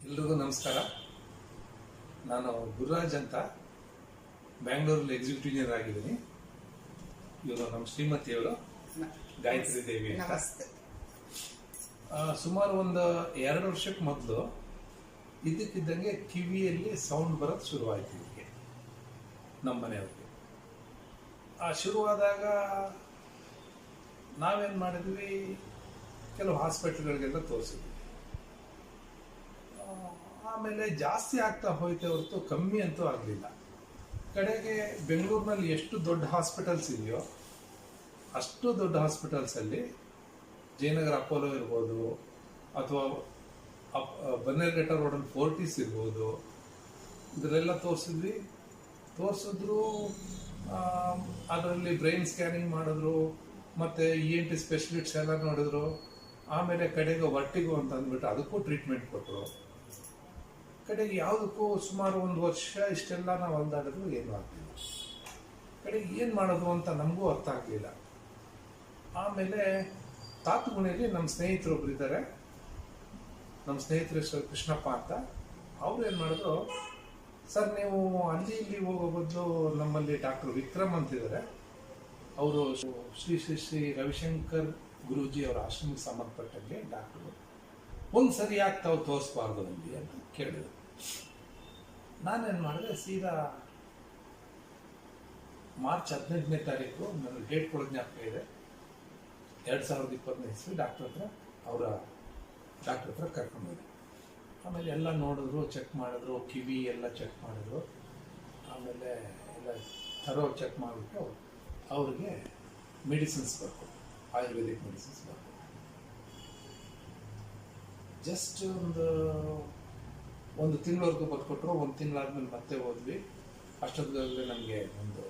ಎಲ್ರಿಗೂ ನಮಸ್ಕಾರ. ನಾನು ಗುರುರಾಜ್ ಅಂತ ಬ್ಯಾಂಗ್ಳೂರಲ್ಲಿ ಎಕ್ಸಿಕ್ಯೂಟಿವ್ ಇಂಜಿನಿಯರ್ ಆಗಿದ್ದೀನಿ. ಇವರು ನಮ್ಮ ಶ್ರೀಮತಿಯವರು ಗಾಯತ್ರಿ ದೇವಿ ಅಂತ. ಸುಮಾರು ಒಂದು 2 ವರ್ಷಕ್ಕೆ ಮೊದಲು ಇದ್ದಕ್ಕಿದ್ದಂಗೆ ಕಿವಿಯಲ್ಲಿ ಸೌಂಡ್ ಬರೋದು ಶುರುವಾಯಿತು ಇವರಿಗೆ, ನಮ್ಮ ಮನೆಯವ್ರಿಗೆ. ಶುರುವಾದಾಗ ನಾವೇನು ಮಾಡಿದ್ವಿ, ಕೆಲವು ಹಾಸ್ಪಿಟ್ಲ್ಗಳಿಗೆಲ್ಲ ತೋರಿಸಿದ್ವಿ. ಆಮೇಲೆ ಜಾಸ್ತಿ ಆಗ್ತಾ ಹೋಯ್ತೆ ಹೊರತು ಕಮ್ಮಿ ಅಂತೂ ಆಗಲಿಲ್ಲ. ಕಡೆಗೆ ಬೆಂಗಳೂರಿನಲ್ಲಿ ಎಷ್ಟು ದೊಡ್ಡ ಹಾಸ್ಪಿಟಲ್ಸ್ ಇದೆಯೋ ಅಷ್ಟು ದೊಡ್ಡ ಹಾಸ್ಪಿಟಲ್ಸಲ್ಲಿ ಜಯನಗರ ಅಪೋಲೋ ಇರ್ಬೋದು, ಅಥವಾ ಬನ್ನೇರುಘಟ್ಟ ರೋಡಲ್ಲಿ ಫೋರ್ಟಿಸ್ ಇರ್ಬೋದು, ಇದರೆಲ್ಲ ತೋರಿಸಿದ್ರು. ಅದರಲ್ಲಿ ಬ್ರೈನ್ ಸ್ಕ್ಯಾನಿಂಗ್ ಮಾಡಿದ್ರು, ಮತ್ತು ENT ಸ್ಪೆಷಲಿಸ್ಟ್ಸ್ ಎಲ್ಲ ನೋಡಿದ್ರು. ಆಮೇಲೆ ಕಡೆಗೆ ವರ್ಟಿಗೋ ಅಂತ ಅಂದ್ಬಿಟ್ಟು ಅದಕ್ಕೂ ಟ್ರೀಟ್ಮೆಂಟ್ ಕೊಟ್ಟರು. ಕಡೆಗೆ ಯಾವುದಕ್ಕೂ ಸುಮಾರು 1 ವರ್ಷ ಇಷ್ಟೆಲ್ಲ ನಾವು ಅಲ್ದಾಡಿದ್ರು, ಏನೂ ಆಗಲಿಲ್ಲ. ಕಡೆಗೆ ಏನು ಮಾಡೋದು ಅಂತ ನಮಗೂ ಅರ್ಥ ಆಗಲಿಲ್ಲ. ಆಮೇಲೆ ತಾತುಗುಣಿಯಲ್ಲಿ ನಮ್ಮ ಸ್ನೇಹಿತರೊಬ್ರು ಇದ್ದಾರೆ. ನಮ್ಮ ಸ್ನೇಹಿತರು ಹೆಸರು ಕೃಷ್ಣಪ್ಪ ಅಂತ. ಅವ್ರು ಏನು ಮಾಡಿದ್ರು, ಸರ್ ನೀವು ಅಲ್ಲಿ ಇಲ್ಲಿ ಹೋಗೋ ಬದಲು ನಮ್ಮಲ್ಲಿ ಡಾಕ್ಟರ್ ವಿಕ್ರಮ್ ಅಂತಿದ್ದಾರೆ, ಅವರು ಶ್ರೀ ಶ್ರೀ ಶ್ರೀ ರವಿಶಂಕರ್ ಗುರೂಜಿ ಅವರ ಆಶ್ರಮಕ್ಕೆ ಸಂಬಂಧಪಟ್ಟಂಗೆ ಡಾಕ್ಟರು, ಒಂದು ಸರಿ ಯಾಕೆ ತಾವು ತೋರಿಸ್ಬಾರ್ದು ಅಲ್ಲಿ ಅಂತ ಕೇಳಿದ್ರು. ನಾನೇನು ಮಾಡಿದೆ, ಸೀದಾ ಮಾರ್ಚ್ 15ನೇ ತಾರೀಕು ನನಗೆ ಡೇಟ್ ಕೊಡೋದು ಜ್ಞಾಪಕ ಇದೆ, 2020ನೇ ಇಸ್ವಿ ಡಾಕ್ಟರ್ ಹತ್ರ ಕರ್ಕೊಂಡೋದೆ. ಆಮೇಲೆ ಎಲ್ಲ ನೋಡಿದ್ರು, ಚೆಕ್ ಮಾಡಿದ್ರು, ಕಿವಿ ಎಲ್ಲ ಚೆಕ್ ಮಾಡಿದ್ರು. ಆಮೇಲೆ ಎಲ್ಲ ಚೆಕ್ ಮಾಡಿಬಿಟ್ಟು ಅವ್ರಿಗೆ ಮೆಡಿಸಿನ್ಸ್ ಬರ್ಕೊಟ್ಟು, ಆಯುರ್ವೇದಿಕ್ ಮೆಡಿಸಿನ್ಸ್ ಬರ್ಕೊಟ್ಟು. ಜಸ್ಟ್ ಒಂದು ತಿಂಗಳವರೆಗೂ ಬರ್ಕೊಟ್ರು. 1 ತಿಂಗಳಾದ್ಮೇಲೆ ಮತ್ತೆ ಹೋದ್ವಿ. ಅಷ್ಟೊತ್ತಿಗೆ ನಮಗೆ ಒಂದು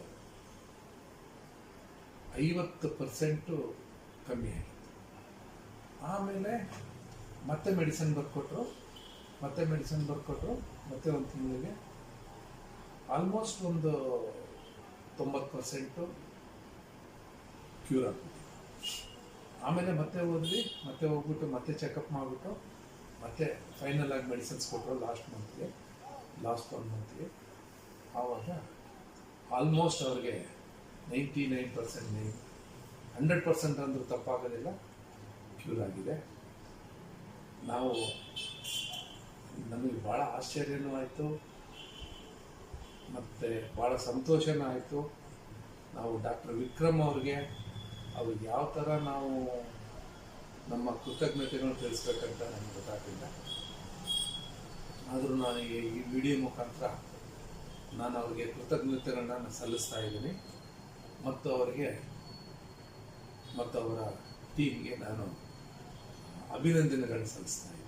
50% ಕಮ್ಮಿ ಆಗಿತ್ತು. ಆಮೇಲೆ ಮತ್ತೆ ಮೆಡಿಸಿನ್ ಬರ್ಕೊಟ್ರು. ಮತ್ತೆ 1 ತಿಂಗಳಿಗೆ ಆಲ್ಮೋಸ್ಟ್ ಒಂದು 90% ಕ್ಯೂರ್ ಆಗ್ಬಿಟ್ಟು. ಆಮೇಲೆ ಮತ್ತೆ ಹೋಗ್ಬಿಟ್ಟು ಮತ್ತೆ ಚೆಕಪ್ ಮಾಡಿಬಿಟ್ಟು ಮತ್ತೆ ಫೈನಲ್ ಆಗಿ ಮೆಡಿಸಿನ್ಸ್ ಕೊಟ್ಟರು ಲಾಸ್ಟ್ 1 ಮಂತ್ಗೆ. ಆವಾಗ ಆಲ್ಮೋಸ್ಟ್ ಅವ್ರಿಗೆ 99%, 100% ಅಂದ್ರೂ ತಪ್ಪಾಗೋದಿಲ್ಲ, ಕ್ಯೂರ್ ಆಗಿದೆ. ನಮಗೆ ಭಾಳ ಆಶ್ಚರ್ಯನೂ ಆಯಿತು, ಮತ್ತು ಭಾಳ ಸಂತೋಷನೂ ಆಯಿತು. ನಾವು ಡಾಕ್ಟರ್ ವಿಕ್ರಮ್ ಅವ್ರಿಗೆ ಯಾವ ಥರ ನಾವು ನಮ್ಮ ಕೃತಜ್ಞತೆಗಳನ್ನು ತಿಳಿಸ್ಬೇಕಂತ ನನಗೆ ಗೊತ್ತಾಗಲಿಲ್ಲ. ಆದರೂ ನಾನು ಈ ವಿಡಿಯೋ ಮುಖಾಂತರ ನಾನು ಅವ್ರಿಗೆ ಕೃತಜ್ಞತೆಗಳನ್ನು ಸಲ್ಲಿಸ್ತಾ ಇದ್ದೀನಿ, ಮತ್ತು ಅವರಿಗೆ ಮತ್ತು ಅವರ ಟೀಮ್ಗೆ ನಾನು ಅಭಿನಂದನೆಗಳನ್ನು ಸಲ್ಲಿಸ್ತಾ ಇದ್ದೀನಿ.